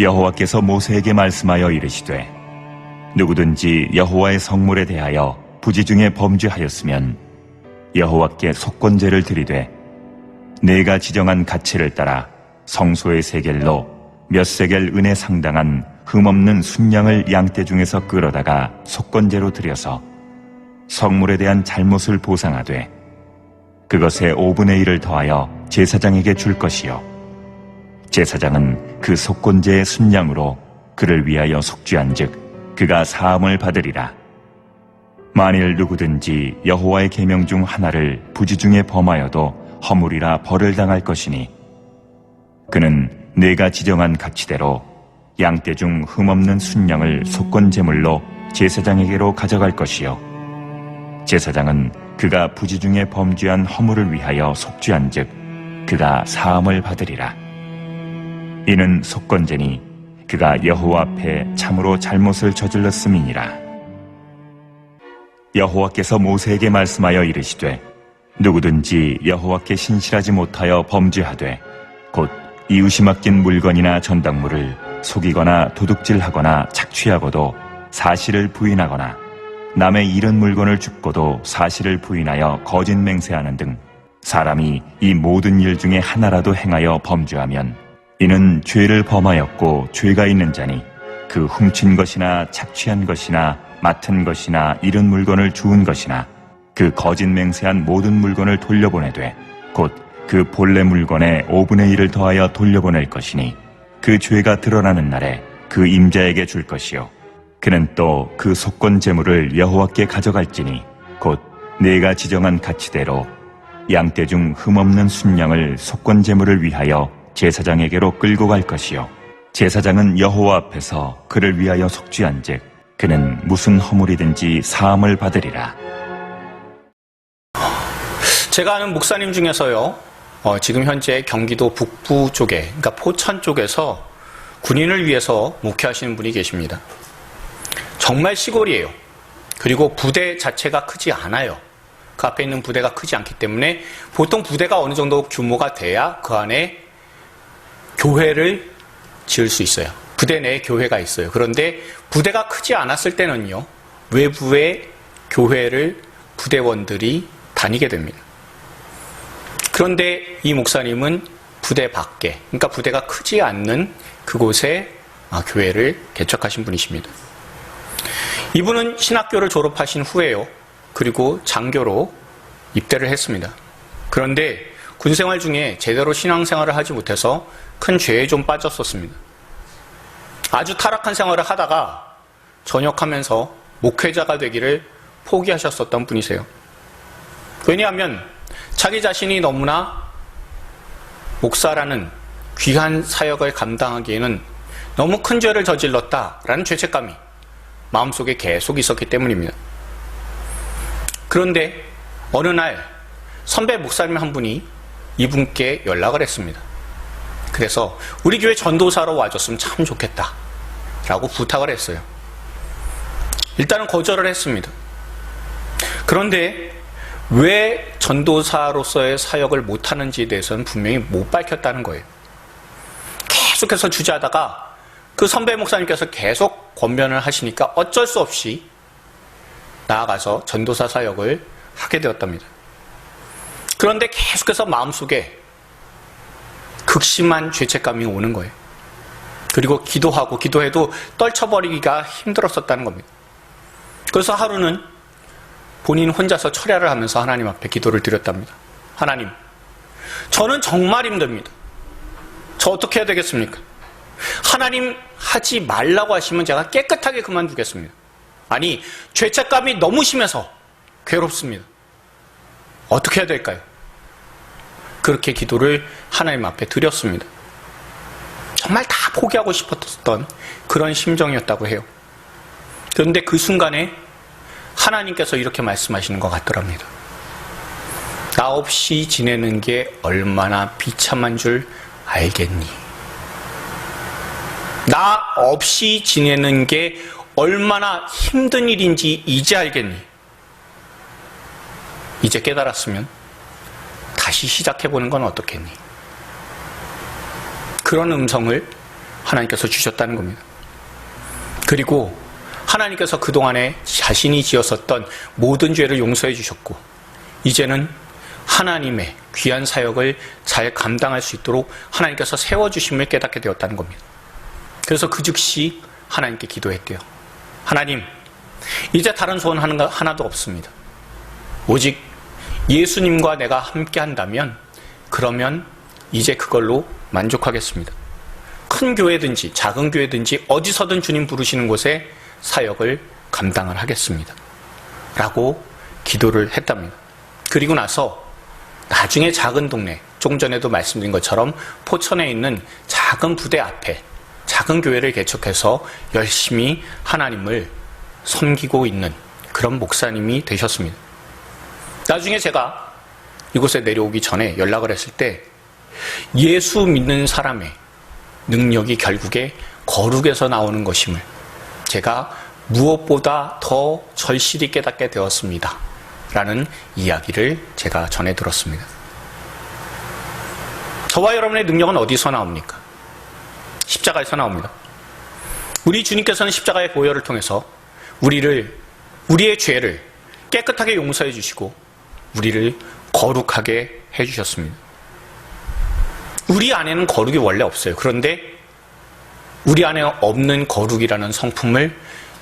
여호와께서 모세에게 말씀하여 이르시되 누구든지 여호와의 성물에 대하여 부지 중에 범죄하였으면 여호와께 속건제를 드리되 내가 지정한 가치를 따라 성소의 세겔로 몇 세겔 은에 상당한 흠없는 순양을 양떼 중에서 끌어다가 속건제로 드려서 성물에 대한 잘못을 보상하되 그것의 5분의 1을 더하여 제사장에게 줄 것이요 제사장은 그 속건제의 순양으로 그를 위하여 속죄한즉 그가 사함을 받으리라. 만일 누구든지 여호와의 계명 중 하나를 부지 중에 범하여도 허물이라 벌을 당할 것이니 그는 내가 지정한 가치대로 양떼 중 흠없는 순양을 속건제물로 제사장에게로 가져갈 것이요 제사장은 그가 부지 중에 범죄한 허물을 위하여 속죄한즉 그가 사함을 받으리라. 이는 속건제니 그가 여호와 앞에 참으로 잘못을 저질렀음이니라. 여호와께서 모세에게 말씀하여 이르시되 누구든지 여호와께 신실하지 못하여 범죄하되 곧 이웃이 맡긴 물건이나 전당물을 속이거나 도둑질하거나 착취하고도 사실을 부인하거나 남의 잃은 물건을 줍고도 사실을 부인하여 거짓 맹세하는 등 사람이 이 모든 일 중에 하나라도 행하여 범죄하면 이는 죄를 범하였고 죄가 있는 자니 그 훔친 것이나 착취한 것이나 맡은 것이나 잃은 물건을 주운 것이나 그 거짓 맹세한 모든 물건을 돌려보내되 곧 그 본래 물건의 5분의 1을 더하여 돌려보낼 것이니 그 죄가 드러나는 날에 그 임자에게 줄 것이요 그는 또 그 속건 제물을 여호와께 가져갈지니 곧 내가 지정한 가치대로 양떼 중 흠없는 순양을 속건 제물을 위하여 제사장에게로 끌고 갈 것이요 제사장은 여호와 앞에서 그를 위하여 속죄한즉 그는 무슨 허물이든지 사함을 받으리라. 제가 아는 목사님 중에서요, 지금 현재 경기도 북부 쪽에, 그러니까 포천 쪽에서 군인을 위해서 목회하시는 분이 계십니다. 정말 시골이에요. 그리고 부대 자체가 크지 않아요. 그 앞에 있는 부대가 크지 않기 때문에 보통 부대가 어느 정도 규모가 돼야 그 안에 교회를 지을 수 있어요. 부대 내에 교회가 있어요. 그런데 부대가 크지 않았을 때는요, 외부의 교회를 부대원들이 다니게 됩니다. 그런데 이 목사님은 부대 밖에, 그러니까 부대가 크지 않는 그곳에 교회를 개척하신 분이십니다. 이분은 신학교를 졸업하신 후에요, 그리고 장교로 입대를 했습니다. 그런데 군생활 중에 제대로 신앙생활을 하지 못해서 큰 죄에 좀 빠졌었습니다. 아주 타락한 생활을 하다가 전역하면서 목회자가 되기를 포기하셨었던 분이세요. 왜냐하면 자기 자신이 너무나 목사라는 귀한 사역을 감당하기에는 너무 큰 죄를 저질렀다라는 죄책감이 마음속에 계속 있었기 때문입니다. 그런데 어느 날 선배 목사님 한 분이 이분께 연락을 했습니다. 그래서 우리 교회 전도사로 와줬으면 참 좋겠다 라고 부탁을 했어요. 일단은 거절을 했습니다. 그런데 왜 전도사로서의 사역을 못하는지에 대해서는 분명히 못 밝혔다는 거예요. 계속해서 주저하다가 그 선배 목사님께서 계속 권면을 하시니까 어쩔 수 없이 나아가서 전도사 사역을 하게 되었답니다. 그런데 계속해서 마음속에 극심한 죄책감이 오는 거예요. 그리고 기도해도 떨쳐버리기가 힘들었었다는 겁니다. 그래서 하루는 본인 혼자서 철야를 하면서 하나님 앞에 기도를 드렸답니다. 하나님, 저는 정말 힘듭니다. 저 어떻게 해야 되겠습니까? 하나님 하지 말라고 하시면 제가 깨끗하게 그만두겠습니다. 아니, 죄책감이 너무 심해서 괴롭습니다. 어떻게 해야 될까요? 그렇게 기도를 하나님 앞에 드렸습니다. 정말 다 포기하고 싶었던 그런 심정이었다고 해요. 그런데 그 순간에 하나님께서 이렇게 말씀하시는 것 같더랍니다. 나 없이 지내는 게 얼마나 비참한 줄 알겠니? 나 없이 지내는 게 얼마나 힘든 일인지 이제 알겠니? 이제 깨달았으면 다시 시작해보는 건 어떻겠니? 그런 음성을 하나님께서 주셨다는 겁니다. 그리고 하나님께서 그동안에 자신이 지었었던 모든 죄를 용서해 주셨고 이제는 하나님의 귀한 사역을 잘 감당할 수 있도록 하나님께서 세워주심을 깨닫게 되었다는 겁니다. 그래서 그 즉시 하나님께 기도했대요. 하나님, 이제 다른 소원 하나도 없습니다. 오직 예수님과 내가 함께 한다면 그러면 이제 그걸로 만족하겠습니다. 큰 교회든지 작은 교회든지 어디서든 주님 부르시는 곳에 사역을 감당을 하겠습니다. 라고 기도를 했답니다. 그리고 나서 나중에 작은 동네, 조금 전에도 말씀드린 것처럼 포천에 있는 작은 부대 앞에 작은 교회를 개척해서 열심히 하나님을 섬기고 있는 그런 목사님이 되셨습니다. 나중에 제가 이곳에 내려오기 전에 연락을 했을 때 예수 믿는 사람의 능력이 결국에 거룩에서 나오는 것임을 제가 무엇보다 더 절실히 깨닫게 되었습니다. 라는 이야기를 제가 전해 들었습니다. 저와 여러분의 능력은 어디서 나옵니까? 십자가에서 나옵니다. 우리 주님께서는 십자가의 보혈을 통해서 우리의 죄를 깨끗하게 용서해 주시고 우리를 거룩하게 해 주셨습니다. 우리 안에는 거룩이 원래 없어요. 그런데 우리 안에 없는 거룩이라는 성품을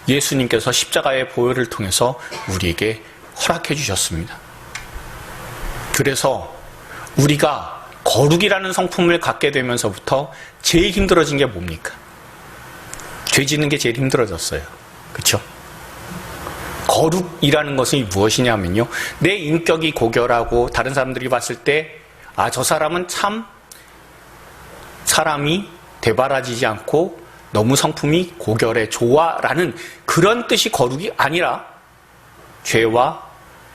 예수님께서 십자가의 보혈을 통해서 우리에게 허락해 주셨습니다. 그래서 우리가 거룩이라는 성품을 갖게 되면서부터 제일 힘들어진 게 뭡니까? 죄 짓는 게 제일 힘들어졌어요. 그렇죠? 거룩이라는 것은 무엇이냐면요, 내 인격이 고결하고 다른 사람들이 봤을 때 저 사람은 참 사람이 대바라지지 않고 너무 성품이 고결해 좋아라는 그런 뜻이 거룩이 아니라 죄와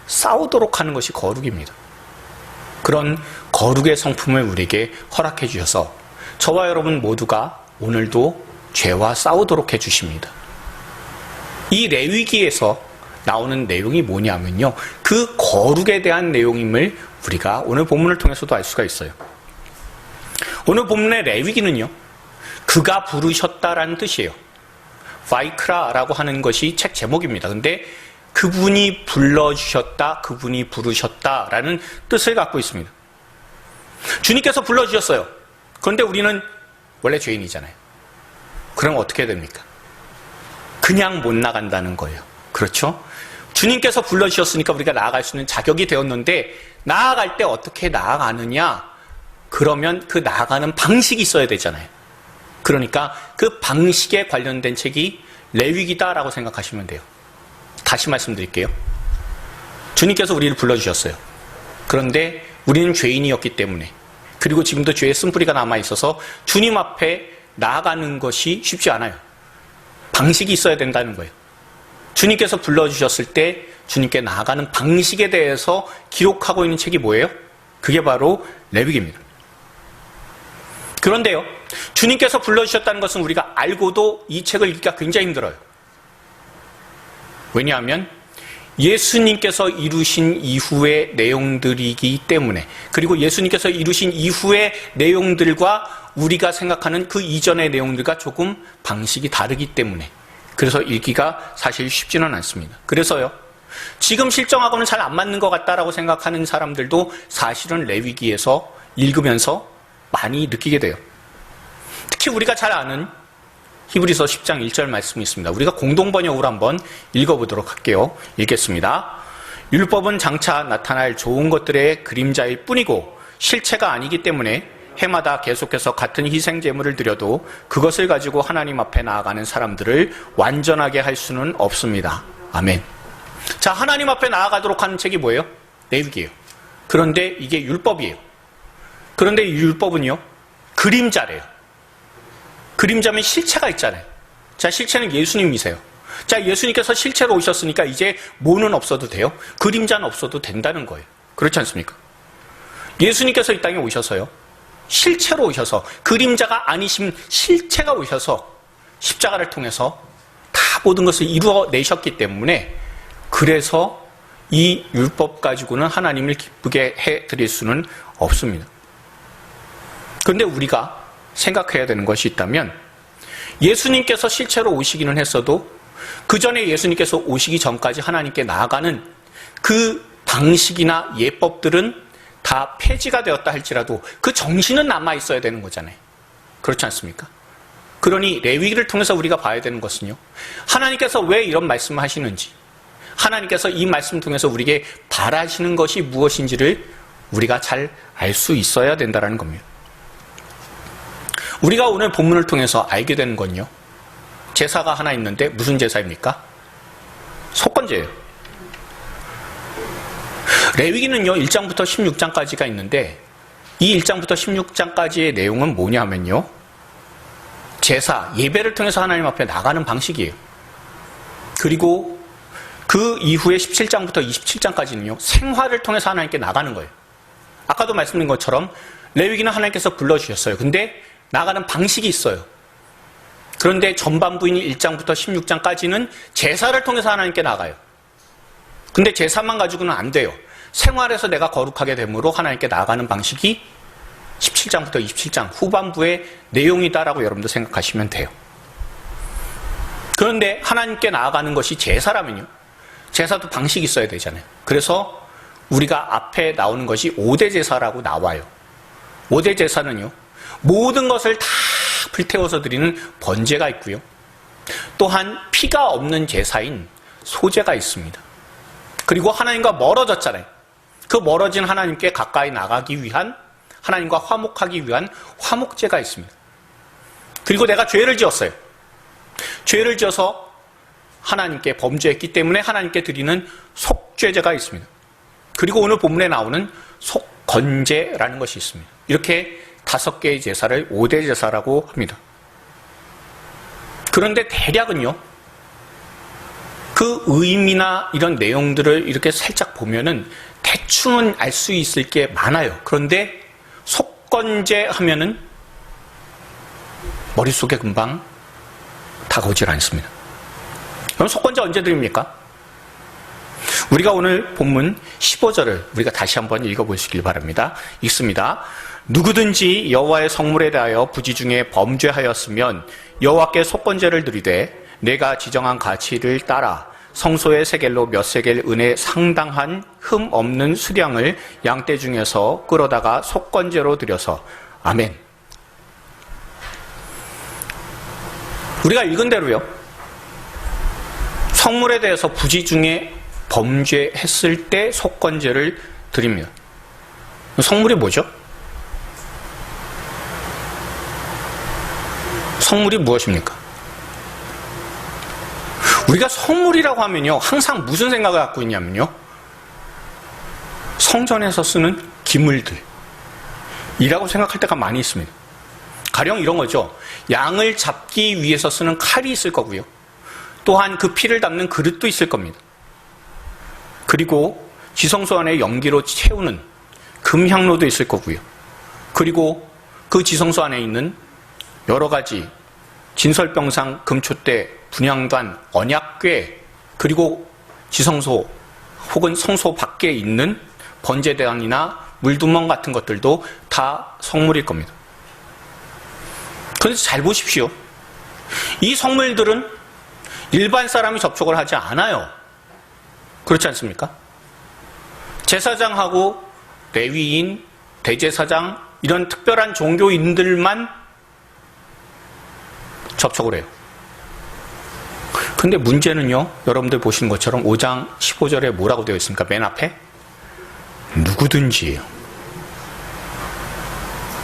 싸우도록 하는 것이 거룩입니다. 그런 거룩의 성품을 우리에게 허락해 주셔서 저와 여러분 모두가 오늘도 죄와 싸우도록 해 주십니다. 이 레위기에서 나오는 내용이 뭐냐면요, 그 거룩에 대한 내용임을 우리가 오늘 본문을 통해서도 알 수가 있어요. 오늘 본문의 레위기는요, 그가 부르셨다라는 뜻이에요. 바이크라라고 하는 것이 책 제목입니다. 근데 그분이 불러주셨다, 그분이 부르셨다라는 뜻을 갖고 있습니다. 주님께서 불러주셨어요. 그런데 우리는 원래 죄인이잖아요. 그럼 어떻게 됩니까? 그냥 못 나간다는 거예요. 그렇죠? 주님께서 불러주셨으니까 우리가 나아갈 수 있는 자격이 되었는데 나아갈 때 어떻게 나아가느냐? 그러면 그 나아가는 방식이 있어야 되잖아요. 그러니까 그 방식에 관련된 책이 레위기다라고 생각하시면 돼요. 다시 말씀드릴게요. 주님께서 우리를 불러주셨어요. 그런데 우리는 죄인이었기 때문에, 그리고 지금도 죄의 쓴뿌리가 남아있어서 주님 앞에 나아가는 것이 쉽지 않아요. 방식이 있어야 된다는 거예요. 주님께서 불러주셨을 때 주님께 나아가는 방식에 대해서 기록하고 있는 책이 뭐예요? 그게 바로 레위기입니다. 그런데요, 주님께서 불러주셨다는 것은 우리가 알고도 이 책을 읽기가 굉장히 힘들어요. 왜냐하면 예수님께서 이루신 이후의 내용들이기 때문에, 그리고 예수님께서 이루신 이후의 내용들과 우리가 생각하는 그 이전의 내용들과 조금 방식이 다르기 때문에 그래서 읽기가 사실 쉽지는 않습니다. 그래서요, 지금 실정하고는 잘 안 맞는 것 같다라고 생각하는 사람들도 사실은 레위기에서 읽으면서 많이 느끼게 돼요. 특히 우리가 잘 아는 히브리서 10장 1절 말씀이 있습니다. 우리가 공동번역으로 한번 읽어보도록 할게요. 읽겠습니다. 율법은 장차 나타날 좋은 것들의 그림자일 뿐이고 실체가 아니기 때문에 해마다 계속해서 같은 희생 제물을 드려도 그것을 가지고 하나님 앞에 나아가는 사람들을 완전하게 할 수는 없습니다. 아멘. 자, 하나님 앞에 나아가도록 하는 책이 뭐예요? 레위기예요. 그런데 이게 율법이에요. 그런데 이 율법은요, 그림자래요. 그림자면 실체가 있잖아요. 자, 실체는 예수님이세요. 자, 예수님께서 실체로 오셨으니까 이제 뭐는 없어도 돼요? 그림자는 없어도 된다는 거예요. 그렇지 않습니까? 예수님께서 이 땅에 오셔서요, 실체로 오셔서, 그림자가 아니신 실체가 오셔서 십자가를 통해서 다 모든 것을 이루어내셨기 때문에, 그래서 이 율법 가지고는 하나님을 기쁘게 해드릴 수는 없습니다. 그런데 우리가 생각해야 되는 것이 있다면 예수님께서 실제로 오시기는 했어도 그 전에 예수님께서 오시기 전까지 하나님께 나아가는 그 방식이나 예법들은 다 폐지가 되었다 할지라도 그 정신은 남아 있어야 되는 거잖아요. 그렇지 않습니까? 그러니 레위기를 통해서 우리가 봐야 되는 것은요, 하나님께서 왜 이런 말씀을 하시는지, 하나님께서 이 말씀 통해서 우리에게 바라시는 것이 무엇인지를 우리가 잘 알 수 있어야 된다는 겁니다. 우리가 오늘 본문을 통해서 알게 되는 건요, 제사가 하나 있는데 무슨 제사입니까? 속건제예요. 레위기는요 1장부터 16장까지가 있는데 이 1장부터 16장까지의 내용은 뭐냐 하면요, 제사, 예배를 통해서 하나님 앞에 나가는 방식이에요. 그리고 그 이후에 17장부터 27장까지는요 생활을 통해서 하나님께 나가는 거예요. 아까도 말씀드린 것처럼 레위기는 하나님께서 불러주셨어요. 근데 나가는 방식이 있어요. 그런데 전반부인 1장부터 16장까지는 제사를 통해서 하나님께 나가요. 근데 제사만 가지고는 안 돼요. 생활에서 내가 거룩하게 됨으로 하나님께 나가는 방식이 17장부터 27장 후반부의 내용이다라고 여러분도 생각하시면 돼요. 그런데 하나님께 나아가는 것이 제사라면요, 제사도 방식이 있어야 되잖아요. 그래서 우리가 앞에 나오는 것이 5대 제사라고 나와요. 5대 제사는요, 모든 것을 다 불태워서 드리는 번제가 있고요, 또한 피가 없는 제사인 소제가 있습니다. 그리고 하나님과 멀어졌잖아요. 그 멀어진 하나님께 가까이 나가기 위한, 하나님과 화목하기 위한 화목제가 있습니다. 그리고 내가 죄를 지었어요. 죄를 지어서 하나님께 범죄했기 때문에 하나님께 드리는 속죄제가 있습니다. 그리고 오늘 본문에 나오는 속건제라는 것이 있습니다. 이렇게 5개의 제사를 5대 제사라고 합니다. 그런데 대략은요, 그 의미나 이런 내용들을 이렇게 살짝 보면은 대충은 알 수 있을 게 많아요. 그런데 속건제 하면은 머릿속에 금방 다가오질 않습니다. 그럼 속건제 언제 드립니까? 우리가 오늘 본문 15절을 우리가 다시 한번 읽어보시길 바랍니다. 읽습니다. 누구든지 여호와의 성물에 대하여 부지 중에 범죄하였으면 여호와께 속건제를 드리되 내가 지정한 가치를 따라 성소의 세겔로 몇 세겔 은에 상당한 흠 없는 수량을 양떼 중에서 끌어다가 속건제로 드려서 아멘. 우리가 읽은 대로요, 성물에 대해서 부지 중에 범죄했을 때 속건제를 드립니다. 성물이 뭐죠? 성물이 무엇입니까? 우리가 성물이라고 하면요, 항상 무슨 생각을 갖고 있냐면요, 성전에서 쓰는 기물들 이라고 생각할 때가 많이 있습니다. 가령 이런 거죠. 양을 잡기 위해서 쓰는 칼이 있을 거고요, 또한 그 피를 담는 그릇도 있을 겁니다. 그리고 지성소 안에 연기로 채우는 금향로도 있을 거고요, 그리고 그 지성소 안에 있는 여러 가지 진설병상, 금촛대, 분향단, 언약궤, 그리고 지성소 혹은 성소 밖에 있는 번제단이나 물두멍 같은 것들도 다 성물일 겁니다. 그런데 잘 보십시오. 이 성물들은 일반 사람이 접촉을 하지 않아요. 그렇지 않습니까? 제사장하고 레위인, 대제사장, 이런 특별한 종교인들만 접촉을 해요. 근데 문제는요, 여러분들 보시는 것처럼 5장 15절에 뭐라고 되어 있습니까? 맨 앞에 누구든지예요.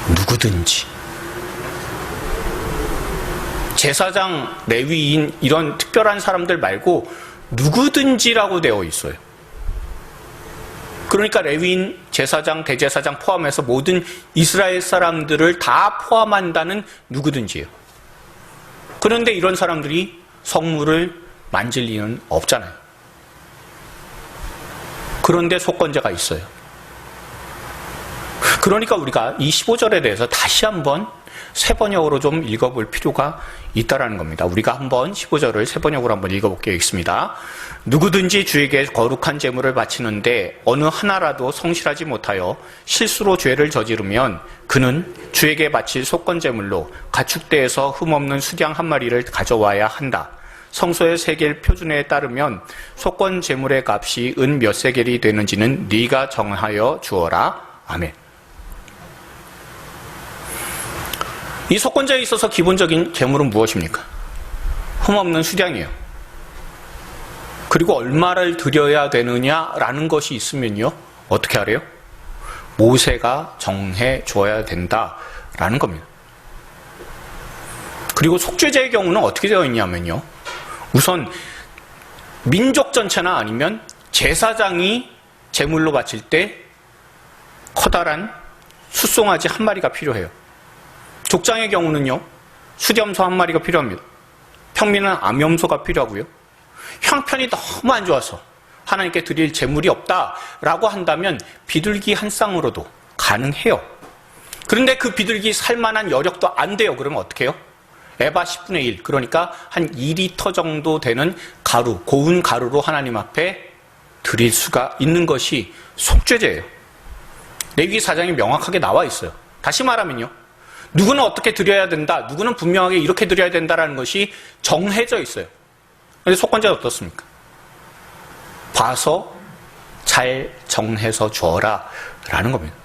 누구든지. 제사장, 레위인 이런 특별한 사람들 말고 누구든지라고 되어 있어요. 그러니까 레위인, 제사장, 대제사장 포함해서 모든 이스라엘 사람들을 다 포함한다는 누구든지예요. 그런데 이런 사람들이 성물을 만질 리는 없잖아요. 그런데 속건제가 있어요. 그러니까 우리가 이 15절에 대해서 다시 한번 세 번역으로 좀 읽어볼 필요가 있다라는 겁니다. 우리가 한번 15절을 세 번역으로 한번 읽어볼게요. 읽습니다. 누구든지 주에게 거룩한 제물을 바치는데 어느 하나라도 성실하지 못하여 실수로 죄를 저지르면 그는 주에게 바칠 속건 제물로 가축대에서 흠없는 수양 한 마리를 가져와야 한다. 성소의 세겔 표준에 따르면 속건 제물의 값이 은 몇 세겔이 되는지는 네가 정하여 주어라. 아멘. 이 속건제에 있어서 기본적인 제물은 무엇입니까? 흠없는 수량이에요. 그리고 얼마를 드려야 되느냐라는 것이 있으면요, 어떻게 하래요? 모세가 정해 줘야 된다라는 겁니다. 그리고 속죄제의 경우는 어떻게 되어 있냐면요, 우선 민족 전체나 아니면 제사장이 제물로 바칠 때 커다란 숫송아지 한 마리가 필요해요. 족장의 경우는요, 수렴소 한 마리가 필요합니다. 평민은 암염소가 필요하고요. 형편이 너무 안 좋아서 하나님께 드릴 제물이 없다라고 한다면 비둘기 한 쌍으로도 가능해요. 그런데 그 비둘기 살만한 여력도 안 돼요. 그러면 어떻게 해요? 에바 10분의 1, 그러니까 한 2리터 정도 되는 가루, 고운 가루로 하나님 앞에 드릴 수가 있는 것이 속죄제예요. 레위기 4장에 명확하게 나와 있어요. 다시 말하면요, 누구는 어떻게 드려야 된다, 누구는 분명하게 이렇게 드려야 된다라는 것이 정해져 있어요. 그런데 속건제는 어떻습니까? 봐서 잘 정해서 주어라 라는 겁니다.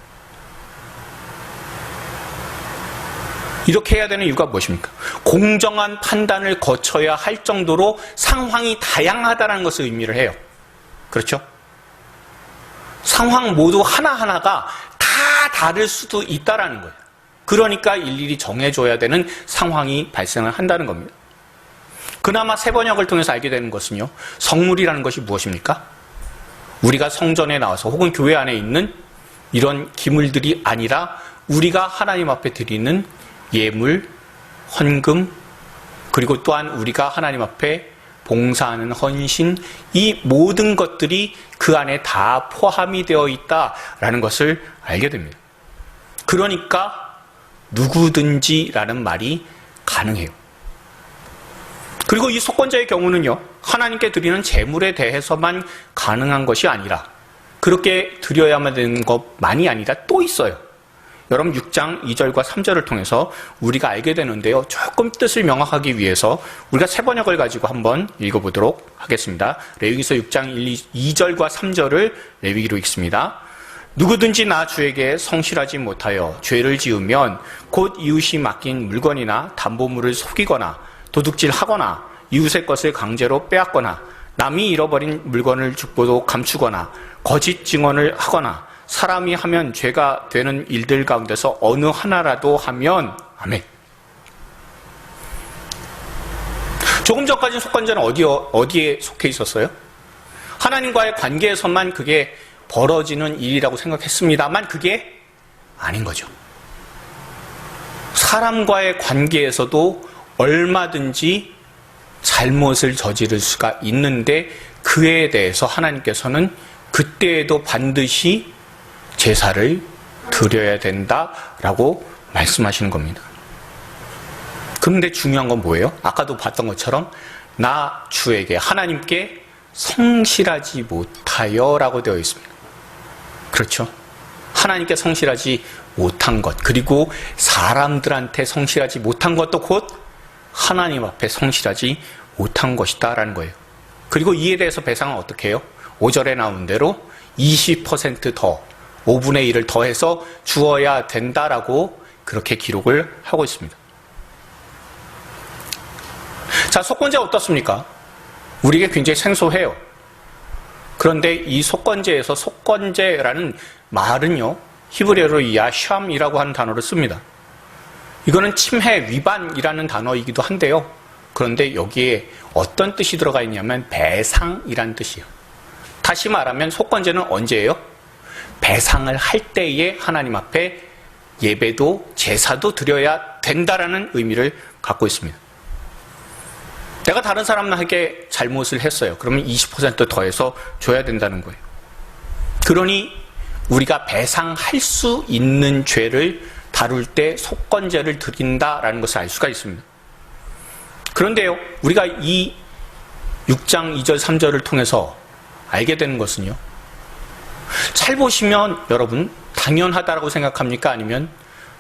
이렇게 해야 되는 이유가 무엇입니까? 공정한 판단을 거쳐야 할 정도로 상황이 다양하다는 것을 의미를 해요. 그렇죠? 상황 모두 하나하나가 다 다를 수도 있다는 거예요. 그러니까 일일이 정해줘야 되는 상황이 발생을 한다는 겁니다. 그나마 세 번역을 통해서 알게 되는 것은요, 성물이라는 것이 무엇입니까? 우리가 성전에 나와서 혹은 교회 안에 있는 이런 기물들이 아니라 우리가 하나님 앞에 드리는 예물, 헌금, 그리고 또한 우리가 하나님 앞에 봉사하는 헌신, 이 모든 것들이 그 안에 다 포함이 되어 있다라는 것을 알게 됩니다. 그러니까 누구든지라는 말이 가능해요. 그리고 이 속건제의 경우는요, 하나님께 드리는 제물에 대해서만 가능한 것이 아니라 그렇게 드려야만 되는 것만이 아니라 또 있어요. 여러분 6장 2절과 3절을 통해서 우리가 알게 되는데요, 조금 뜻을 명확하기 위해서 우리가 세 번역을 가지고 한번 읽어보도록 하겠습니다. 레위기서 6장 2절과 3절을 레위기로 읽습니다. 누구든지 나 주에게 성실하지 못하여 죄를 지으면 곧 이웃이 맡긴 물건이나 담보물을 속이거나 도둑질하거나 이웃의 것을 강제로 빼앗거나 남이 잃어버린 물건을 죽보도 감추거나 거짓 증언을 하거나 사람이 하면 죄가 되는 일들 가운데서 어느 하나라도 하면 아멘. 조금 전까지는 속건제는 어디에 속해 있었어요? 하나님과의 관계에서만 그게 벌어지는 일이라고 생각했습니다만 그게 아닌 거죠. 사람과의 관계에서도 얼마든지 잘못을 저지를 수가 있는데 그에 대해서 하나님께서는 그때에도 반드시 제사를 드려야 된다라고 말씀하시는 겁니다. 그런데 중요한 건 뭐예요? 아까도 봤던 것처럼 나 주에게, 하나님께 성실하지 못하여 라고 되어 있습니다. 그렇죠? 하나님께 성실하지 못한 것, 그리고 사람들한테 성실하지 못한 것도 곧 하나님 앞에 성실하지 못한 것이다 라는 거예요. 그리고 이에 대해서 배상은 어떻게 해요? 5절에 나온 대로 20% 더, 5분의 1을 더해서 주어야 된다라고 그렇게 기록을 하고 있습니다. 자, 속건제 어떻습니까? 우리에게 굉장히 생소해요. 그런데 이 속건제에서 속건제라는 말은요, 히브리어로 야샴이라고 하는 단어를 씁니다. 이거는 침해, 위반이라는 단어이기도 한데요. 그런데 여기에 어떤 뜻이 들어가 있냐면 배상이라는 뜻이에요. 다시 말하면 속건제는 언제예요? 배상을 할 때에 하나님 앞에 예배도 제사도 드려야 된다라는 의미를 갖고 있습니다. 내가 다른 사람에게 잘못을 했어요. 그러면 20% 더해서 줘야 된다는 거예요. 그러니 우리가 배상할 수 있는 죄를 다룰 때 속건제를 드린다라는 것을 알 수가 있습니다. 그런데요, 우리가 이 6장 2절 3절을 통해서 알게 되는 것은요, 잘 보시면 여러분 당연하다라고 생각합니까? 아니면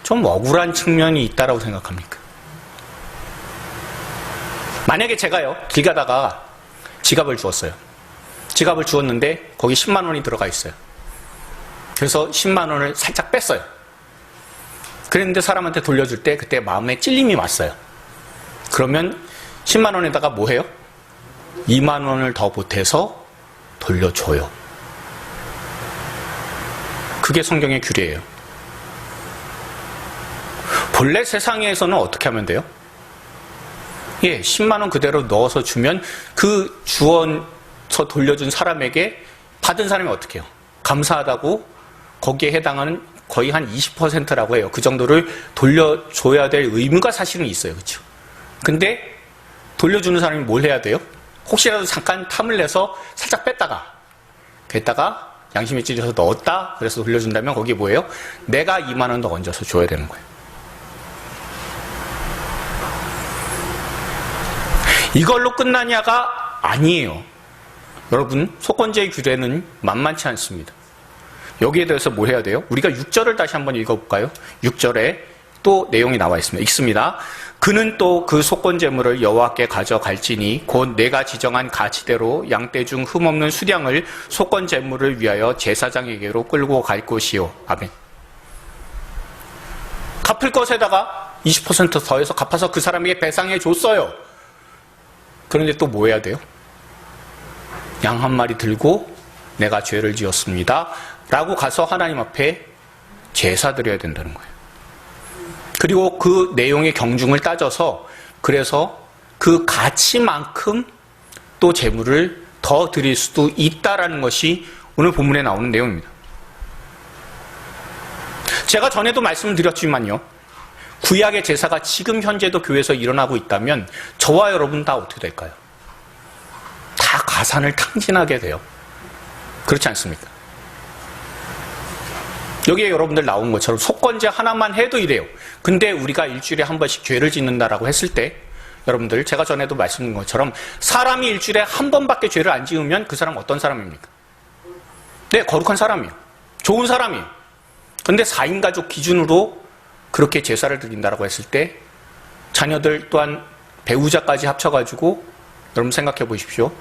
좀 억울한 측면이 있다라고 생각합니까? 만약에 제가요, 길 가다가 지갑을 주었어요. 지갑을 주었는데 거기 10만 원이 들어가 있어요. 그래서 10만 원을 살짝 뺐어요. 그랬는데 사람한테 돌려줄 때 그때 마음에 찔림이 왔어요. 그러면 10만 원에다가 뭐 해요? 2만 원을 더 보태서 돌려줘요. 그게 성경의 규례예요. 본래 세상에서는 어떻게 하면 돼요? 10만 원 그대로 넣어서 주면 그 주어서 돌려준 사람에게 받은 사람이 어떻게 해요? 감사하다고 거기에 해당하는 거의 한 20%라고 해요. 그 정도를 돌려줘야 될 의무가 사실은 있어요. 그렇죠? 근데 돌려주는 사람이 뭘 해야 돼요? 혹시라도 잠깐 탐을 내서 살짝 뺐다가 양심에 찔려서 넣었다 그래서 돌려준다면 거기에 뭐예요? 내가 2만 원 더 얹어서 줘야 되는 거예요. 이걸로 끝나냐가 아니에요. 여러분, 속건제의 규례는 만만치 않습니다. 여기에 대해서 뭘 해야 돼요? 우리가 6절을 다시 한번 읽어볼까요? 6절에 또 내용이 나와 있습니다. 읽습니다. 그는 또 그 속건제물을 여호와께 가져갈지니 곧 내가 지정한 가치대로 양떼 중 흠없는 수량을 속건제물을 위하여 제사장에게로 끌고 갈 것이요. 아멘. 갚을 것에다가 20% 더해서 갚아서 그 사람에게 배상해 줬어요. 그런데 또 뭐 해야 돼요? 양 한 마리 들고 내가 죄를 지었습니다 라고 가서 하나님 앞에 제사 드려야 된다는 거예요. 그리고 그 내용의 경중을 따져서 그래서 그 가치만큼 또 제물을 더 드릴 수도 있다라는 것이 오늘 본문에 나오는 내용입니다. 제가 전에도 말씀을 드렸지만요, 구약의 제사가 지금 현재도 교회에서 일어나고 있다면 저와 여러분 다 어떻게 될까요? 다 가산을 탕진하게 돼요. 그렇지 않습니까? 여기에 여러분들 나온 것처럼 속건제 하나만 해도 이래요. 근데 우리가 일주일에 한 번씩 죄를 짓는다라고 했을 때 여러분들, 제가 전에도 말씀드린 것처럼 사람이 일주일에 한 번밖에 죄를 안 지으면 그 사람 어떤 사람입니까? 네, 거룩한 사람이에요. 좋은 사람이에요. 근데 4인 가족 기준으로 그렇게 제사를 드린다라고 했을 때 자녀들 또한 배우자까지 합쳐가지고 여러분 생각해 보십시오.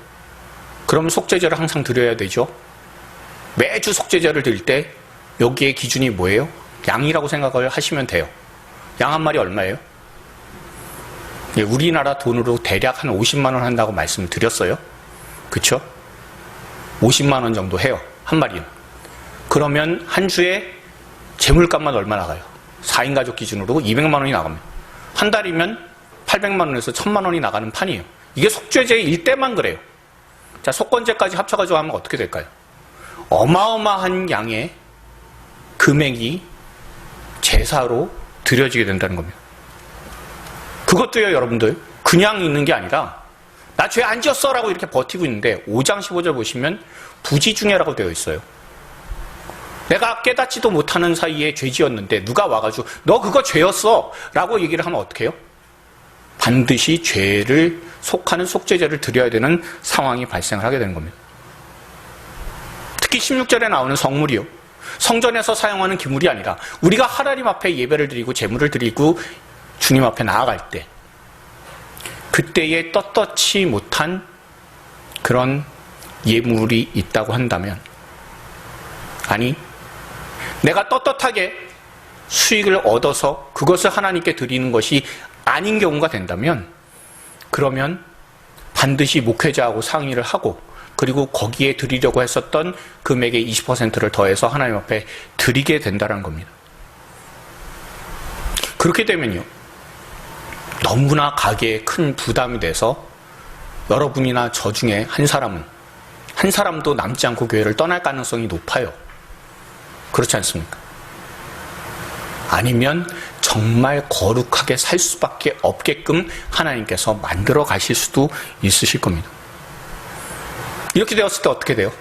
그럼 속죄제를 항상 드려야 되죠. 매주 속죄제를 드릴 때 여기에 기준이 뭐예요? 양이라고 생각을 하시면 돼요. 양 한 마리 얼마예요? 우리나라 돈으로 대략 한 50만 원 한다고 말씀을 드렸어요. 그쵸? 50만 원 정도 해요. 한 마리는. 그러면 한 주에 재물값만 얼마 나가요? 4인 가족 기준으로 200만 원이 나가면. 한 달이면 800만 원에서 1000만 원이 나가는 판이에요. 이게 속죄제일 때만 그래요. 자, 속건제까지 합쳐가지고 하면 어떻게 될까요? 어마어마한 양의 금액이 제사로 드려지게 된다는 겁니다. 그것도요, 여러분들, 그냥 있는 게 아니라 나 죄 안 지었어 라고 이렇게 버티고 있는데 5장 15절 보시면 부지중해라고 되어 있어요. 내가 깨닫지도 못하는 사이에 죄 지었는데 누가 와가지고 너 그거 죄였어 라고 얘기를 하면 어떡해요? 반드시 죄를 속하는 속죄제를 드려야 되는 상황이 발생을 하게 되는 겁니다. 특히 16절에 나오는 성물이요, 성전에서 사용하는 기물이 아니라 우리가 하나님 앞에 예배를 드리고 제물을 드리고 주님 앞에 나아갈 때 그때에 떳떳지 못한 그런 예물이 있다고 한다면, 아니 내가 떳떳하게 수익을 얻어서 그것을 하나님께 드리는 것이 아닌 경우가 된다면, 그러면 반드시 목회자하고 상의를 하고 그리고 거기에 드리려고 했었던 금액의 20%를 더해서 하나님 앞에 드리게 된다는 겁니다. 그렇게 되면요, 너무나 가게에 큰 부담이 돼서 여러분이나 저 중에 한 사람도 남지 않고 교회를 떠날 가능성이 높아요. 그렇지 않습니까? 아니면 정말 거룩하게 살 수밖에 없게끔 하나님께서 만들어 가실 수도 있으실 겁니다. 이렇게 되었을 때 어떻게 돼요?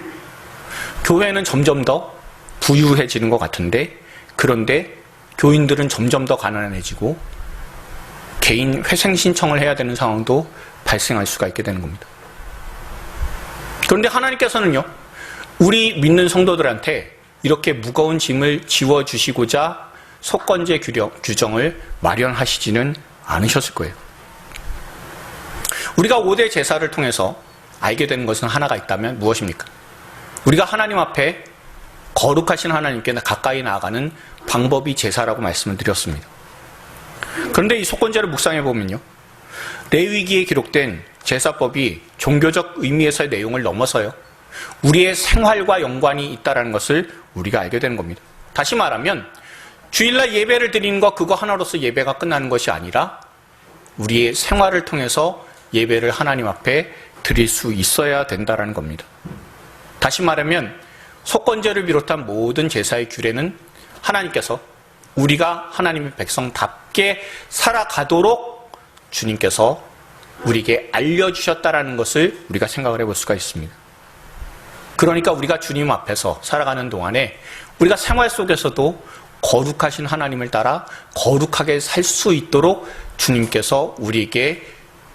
교회는 점점 더 부유해지는 것 같은데, 그런데 교인들은 점점 더 가난해지고 개인 회생 신청을 해야 되는 상황도 발생할 수가 있게 되는 겁니다. 그런데 하나님께서는요, 우리 믿는 성도들한테 이렇게 무거운 짐을 지워주시고자 속건제 규정을 마련하시지는 않으셨을 거예요. 우리가 5대 제사를 통해서 알게 되는 것은 하나가 있다면 무엇입니까? 우리가 하나님 앞에 거룩하신 하나님께 가까이 나아가는 방법이 제사라고 말씀을 드렸습니다. 그런데 이 속건제를 묵상해 보면요, 레위기에 기록된 제사법이 종교적 의미에서의 내용을 넘어서요, 우리의 생활과 연관이 있다는 것을 우리가 알게 되는 겁니다. 다시 말하면 주일날 예배를 드리는 것, 그거 하나로서 예배가 끝나는 것이 아니라 우리의 생활을 통해서 예배를 하나님 앞에 드릴 수 있어야 된다는 겁니다. 다시 말하면 속건제를 비롯한 모든 제사의 규례는 하나님께서 우리가 하나님의 백성답게 살아가도록 주님께서 우리에게 알려주셨다는 것을 우리가 생각을 해볼 수가 있습니다. 그러니까 우리가 주님 앞에서 살아가는 동안에 우리가 생활 속에서도 거룩하신 하나님을 따라 거룩하게 살 수 있도록 주님께서 우리에게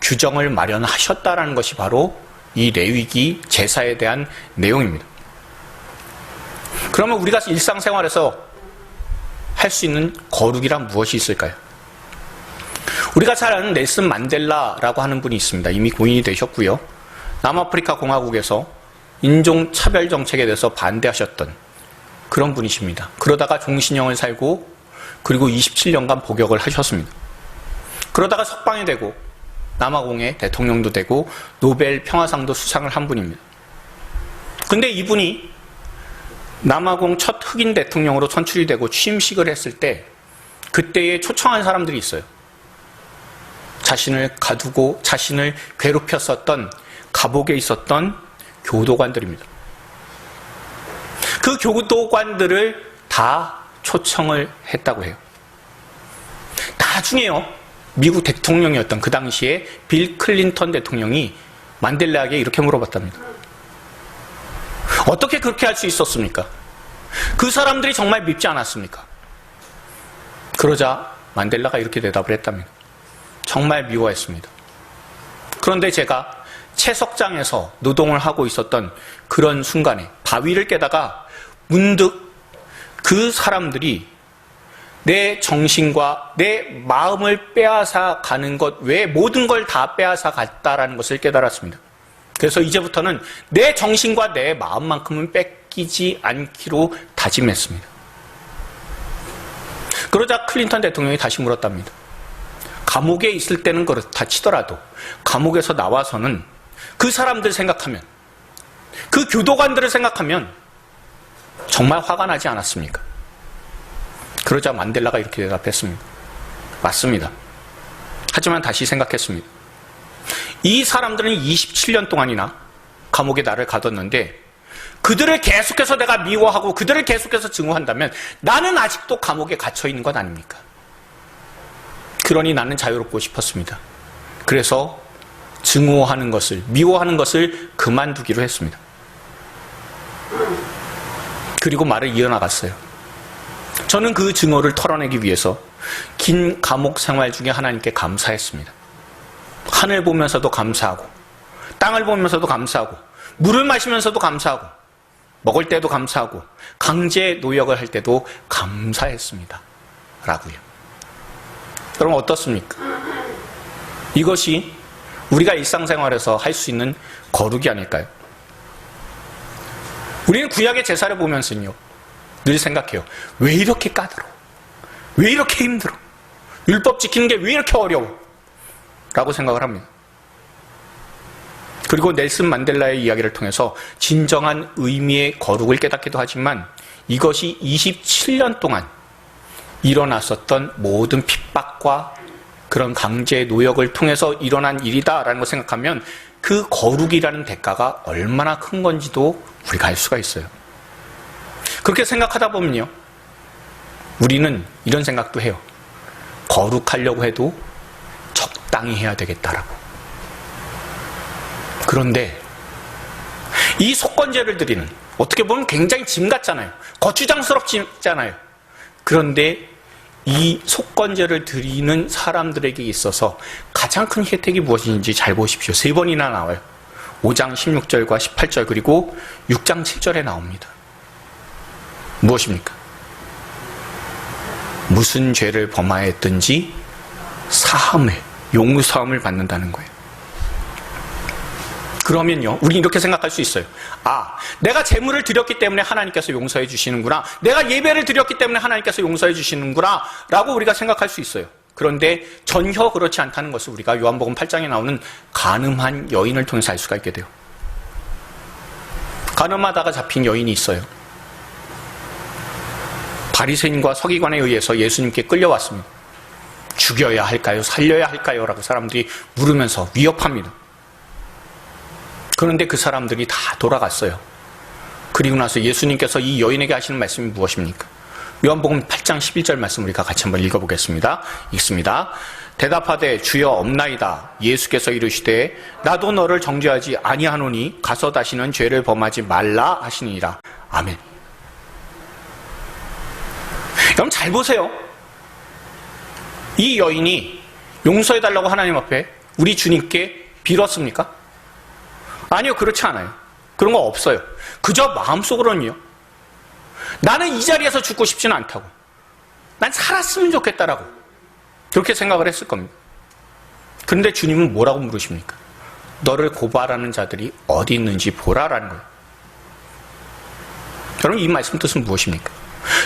규정을 마련하셨다는 것이 바로 이 레위기 제사에 대한 내용입니다. 그러면 우리가 일상생활에서 할 수 있는 거룩이란 무엇이 있을까요? 우리가 잘 아는 넬슨 만델라라고 하는 분이 있습니다. 이미 고인이 되셨고요. 남아프리카 공화국에서 인종차별 정책에 대해서 반대하셨던 그런 분이십니다. 그러다가 종신형을 살고 그리고 27년간 복역을 하셨습니다. 그러다가 석방이 되고 남아공의 대통령도 되고 노벨 평화상도 수상을 한 분입니다. 근데 이분이 남아공 첫 흑인 대통령으로 선출이 되고 취임식을 했을 때 그때에 초청한 사람들이 있어요. 자신을 가두고 자신을 괴롭혔었던 감옥에 있었던 교도관들입니다. 그 교도관들을 다 초청을 했다고 해요. 나중에요, 미국 대통령이었던 그 당시에 빌 클린턴 대통령이 만델라에게 이렇게 물어봤답니다. 어떻게 그렇게 할 수 있었습니까? 그 사람들이 정말 밉지 않았습니까? 그러자 만델라가 이렇게 대답을 했답니다. 정말 미워했습니다. 그런데 제가 채석장에서 노동을 하고 있었던 그런 순간에 바위를 깨다가 문득 그 사람들이 내 정신과 내 마음을 빼앗아 가는 것 외에 모든 걸 다 빼앗아 갔다라는 것을 깨달았습니다. 그래서 이제부터는 내 정신과 내 마음만큼은 뺏기지 않기로 다짐했습니다. 그러자 클린턴 대통령이 다시 물었답니다. 감옥에 있을 때는 그렇다 치더라도 감옥에서 나와서는 그 사람들 생각하면, 그 교도관들을 생각하면 정말 화가 나지 않았습니까? 그러자 만델라가 이렇게 대답했습니다. 맞습니다. 하지만 다시 생각했습니다. 이 사람들은 27년 동안이나 감옥에 나를 가뒀는데 그들을 계속해서 내가 미워하고 그들을 계속해서 증오한다면 나는 아직도 감옥에 갇혀있는 것 아닙니까? 그러니 나는 자유롭고 싶었습니다. 그래서 증오하는 것을, 미워하는 것을 그만두기로 했습니다. 그리고 말을 이어나갔어요. 저는 그 증오를 털어내기 위해서 긴 감옥 생활 중에 하나님께 감사했습니다. 하늘 보면서도 감사하고, 땅을 보면서도 감사하고, 물을 마시면서도 감사하고, 먹을 때도 감사하고, 강제 노역을 할 때도 감사했습니다. 라고요. 여러분 어떻습니까? 이것이 우리가 일상생활에서 할 수 있는 거룩이 아닐까요? 우리는 구약의 제사를 보면서요, 늘 생각해요. 왜 이렇게 까다로워? 왜 이렇게 힘들어? 율법 지키는 게 왜 이렇게 어려워? 라고 생각을 합니다. 그리고 넬슨 만델라의 이야기를 통해서 진정한 의미의 거룩을 깨닫기도 하지만 이것이 27년 동안 일어났었던 모든 핍박과 그런 강제 노역을 통해서 일어난 일이다라는 걸 생각하면 그 거룩이라는 대가가 얼마나 큰 건지도 우리가 알 수가 있어요. 그렇게 생각하다 보면요, 우리는 이런 생각도 해요. 거룩하려고 해도 적당히 해야 되겠다라고. 그런데 이 속건제를 드리는, 어떻게 보면 굉장히 짐 같잖아요. 거추장스럽잖아요. 그런데 이 속건제를 드리는 사람들에게 있어서 가장 큰 혜택이 무엇인지 잘 보십시오. 3번이나 나와요. 5장 16절과 18절 그리고 6장 7절에 나옵니다. 무엇입니까? 무슨 죄를 범하였든지 사함을, 용서함을 받는다는 거예요. 그러면요, 우리 이렇게 생각할 수 있어요. 아, 내가 제물을 드렸기 때문에 하나님께서 용서해 주시는구나. 내가 예배를 드렸기 때문에 하나님께서 용서해 주시는구나. 라고 우리가 생각할 수 있어요. 그런데 전혀 그렇지 않다는 것을 우리가 요한복음 8장에 나오는 간음한 여인을 통해서 알 수가 있게 돼요. 간음하다가 잡힌 여인이 있어요. 바리새인과 서기관에 의해서 예수님께 끌려왔습니다. 죽여야 할까요? 살려야 할까요? 라고 사람들이 물으면서 위협합니다. 그런데 그 사람들이 다 돌아갔어요. 그리고 나서 예수님께서 이 여인에게 하시는 말씀이 무엇입니까? 요한복음 8장 11절 말씀 우리가 같이 한번 읽어보겠습니다. 읽습니다. 대답하되 주여 없나이다. 예수께서 이르시되 나도 너를 정죄하지 아니하노니 가서 다시는 죄를 범하지 말라 하시니라. 아멘. 여러분 잘 보세요. 이 여인이 용서해달라고 하나님 앞에 우리 주님께 빌었습니까? 아니요, 그렇지 않아요. 그런 거 없어요. 그저 마음속으로는요, 나는 이 자리에서 죽고 싶지는 않다고, 난 살았으면 좋겠다라고 그렇게 생각을 했을 겁니다. 그런데 주님은 뭐라고 물으십니까? 너를 고발하는 자들이 어디 있는지 보라라는 거예요. 여러분, 이 말씀 뜻은 무엇입니까?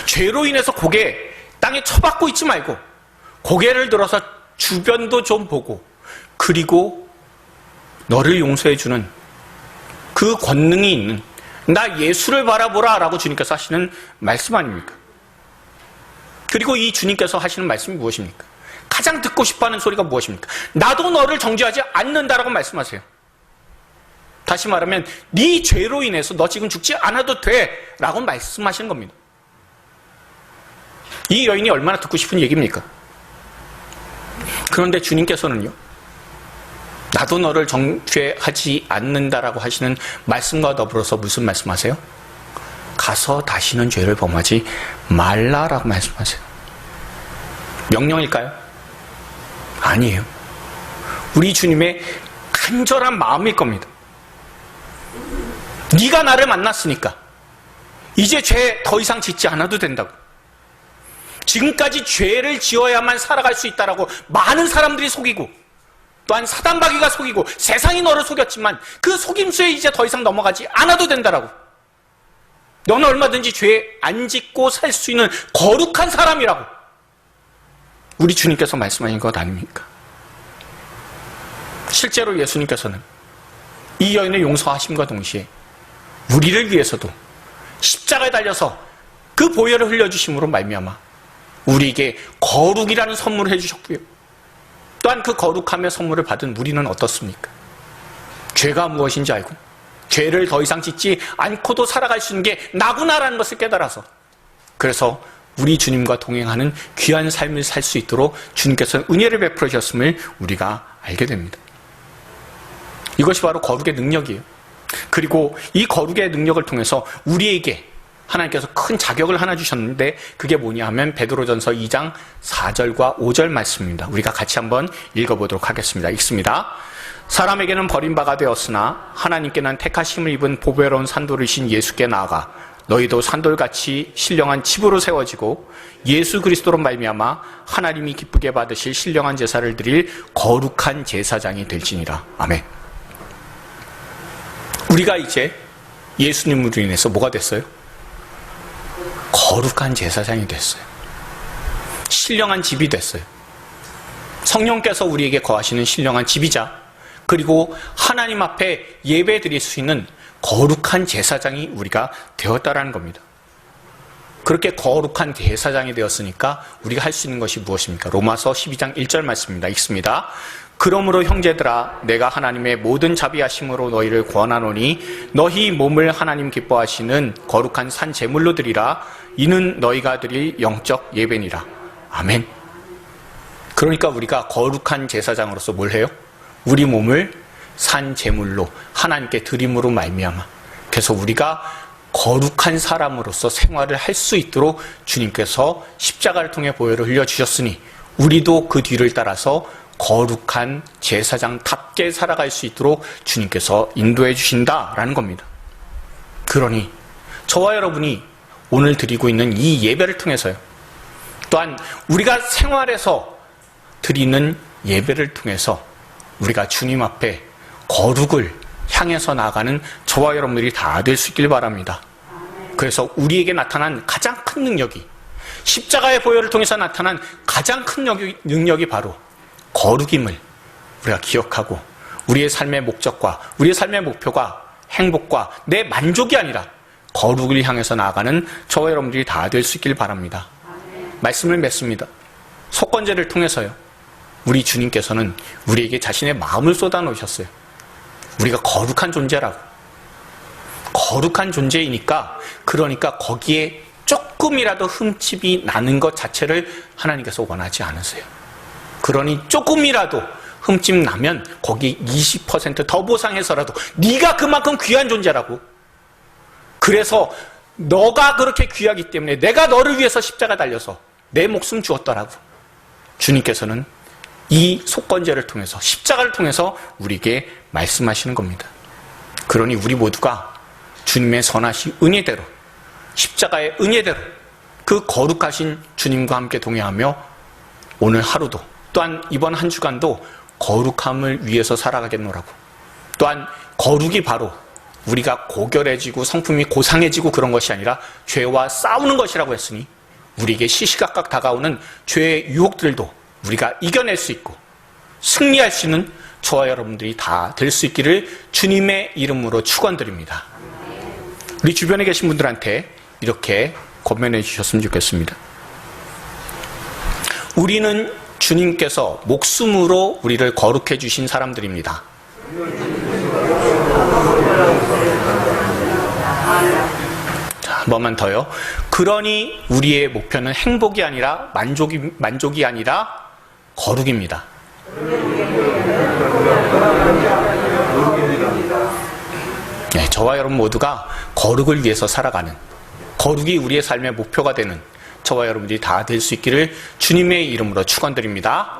죄로 인해서 고개 땅에 처박고 있지 말고 고개를 들어서 주변도 좀 보고, 그리고 너를 용서해 주는 그 권능이 있는 나 예수를 바라보라 라고 주님께서 하시는 말씀 아닙니까? 그리고 이 주님께서 하시는 말씀이 무엇입니까? 가장 듣고 싶어하는 소리가 무엇입니까? 나도 너를 정죄하지 않는다라고 말씀하세요. 다시 말하면 네 죄로 인해서 너 지금 죽지 않아도 돼 라고 말씀하시는 겁니다. 이 여인이 얼마나 듣고 싶은 얘기입니까? 그런데 주님께서는요, 나도 너를 정죄하지 않는다라고 하시는 말씀과 더불어서 무슨 말씀하세요? 가서 다시는 죄를 범하지 말라라고 말씀하세요. 명령일까요? 아니에요. 우리 주님의 간절한 마음일 겁니다. 네가 나를 만났으니까 이제 죄 더 이상 짓지 않아도 된다고. 지금까지 죄를 지어야만 살아갈 수 있다라고 많은 사람들이 속이고, 또한 사단마귀가 속이고 세상이 너를 속였지만 그 속임수에 이제 더 이상 넘어가지 않아도 된다라고. 너는 얼마든지 죄 안 짓고 살 수 있는 거룩한 사람이라고 우리 주님께서 말씀하신 것 아닙니까? 실제로 예수님께서는 이 여인을 용서하심과 동시에 우리를 위해서도 십자가에 달려서 그 보혈을 흘려주심으로 말미암아 우리에게 거룩이라는 선물을 해주셨고요, 또한 그 거룩함의 선물을 받은 우리는 어떻습니까? 죄가 무엇인지 알고 죄를 더 이상 짓지 않고도 살아갈 수 있는 게 나구나라는 것을 깨달아서, 그래서 우리 주님과 동행하는 귀한 삶을 살 수 있도록 주님께서 은혜를 베풀어 주셨음을 우리가 알게 됩니다. 이것이 바로 거룩의 능력이에요. 그리고 이 거룩의 능력을 통해서 우리에게 하나님께서 큰 자격을 하나 주셨는데 그게 뭐냐 하면 베드로전서 2장 4절과 5절 말씀입니다. 우리가 같이 한번 읽어보도록 하겠습니다. 읽습니다. 사람에게는 버림바가 되었으나 하나님께는 택하심을 입은 보배로운 산돌이신 예수께 나아가 너희도 산돌같이 신령한 집으로 세워지고 예수 그리스도로 말미암아 하나님이 기쁘게 받으실 신령한 제사를 드릴 거룩한 제사장이 될지니라. 아멘. 우리가 이제 예수님으로 인해서 뭐가 됐어요? 거룩한 제사장이 됐어요. 신령한 집이 됐어요. 성령께서 우리에게 거하시는 신령한 집이자, 그리고 하나님 앞에 예배 드릴 수 있는 거룩한 제사장이 우리가 되었다라는 겁니다. 그렇게 거룩한 제사장이 되었으니까 우리가 할 수 있는 것이 무엇입니까? 로마서 12장 1절 말씀입니다. 읽습니다. 그러므로 형제들아, 내가 하나님의 모든 자비하심으로 너희를 권하노니 너희 몸을 하나님 기뻐하시는 거룩한 산 제물로 드리라. 이는 너희가 드릴 영적 예배니라. 아멘. 그러니까 우리가 거룩한 제사장으로서 뭘 해요? 우리 몸을 산 제물로 하나님께 드림으로 말미암아, 그래서 우리가 거룩한 사람으로서 생활을 할 수 있도록 주님께서 십자가를 통해 보혈을 흘려주셨으니 우리도 그 뒤를 따라서 거룩한 제사장답게 살아갈 수 있도록 주님께서 인도해 주신다라는 겁니다. 그러니 저와 여러분이 오늘 드리고 있는 이 예배를 통해서요, 또한 우리가 생활에서 드리는 예배를 통해서 우리가 주님 앞에 거룩을 향해서 나아가는 저와 여러분들이 다 될 수 있길 바랍니다. 그래서 우리에게 나타난 가장 큰 능력이, 십자가의 보혈을 통해서 나타난 가장 큰 능력이 바로 거룩임을 우리가 기억하고 우리의 삶의 목적과 우리의 삶의 목표가 행복과 내 만족이 아니라 거룩을 향해서 나아가는 저와 여러분들이 다 될 수 있길 바랍니다. 말씀을 맺습니다. 속건제를 통해서요, 우리 주님께서는 우리에게 자신의 마음을 쏟아놓으셨어요. 우리가 거룩한 존재라고. 거룩한 존재이니까, 그러니까 거기에 조금이라도 흠집이 나는 것 자체를 하나님께서 원하지 않으세요. 그러니 조금이라도 흠집 나면 거기에 20% 더 보상해서라도 네가 그만큼 귀한 존재라고. 그래서 너가 그렇게 귀하기 때문에 내가 너를 위해서 십자가 달려서 내 목숨 주었더라고. 주님께서는 이 속건제를 통해서, 십자가를 통해서 우리에게 말씀하시는 겁니다. 그러니 우리 모두가 주님의 선하신 은혜대로, 십자가의 은혜대로 그 거룩하신 주님과 함께 동행하며 오늘 하루도, 또한 이번 한 주간도 거룩함을 위해서 살아가겠노라고. 또한 거룩이 바로 우리가 고결해지고 성품이 고상해지고 그런 것이 아니라 죄와 싸우는 것이라고 했으니 우리에게 시시각각 다가오는 죄의 유혹들도 우리가 이겨낼 수 있고 승리할 수 있는 저와 여러분들이 다 될 수 있기를 주님의 이름으로 축원드립니다. 우리 주변에 계신 분들한테 이렇게 권면해 주셨으면 좋겠습니다. 우리는 주님께서 목숨으로 우리를 거룩해 주신 사람들입니다. 자, 한 번만 더요. 그러니 우리의 목표는 행복이 아니라 만족이 아니라 거룩입니다. 네, 저와 여러분 모두가 거룩을 위해서 살아가는, 거룩이 우리의 삶의 목표가 되는 저와 여러분들이 다 될 수 있기를 주님의 이름으로 축원드립니다.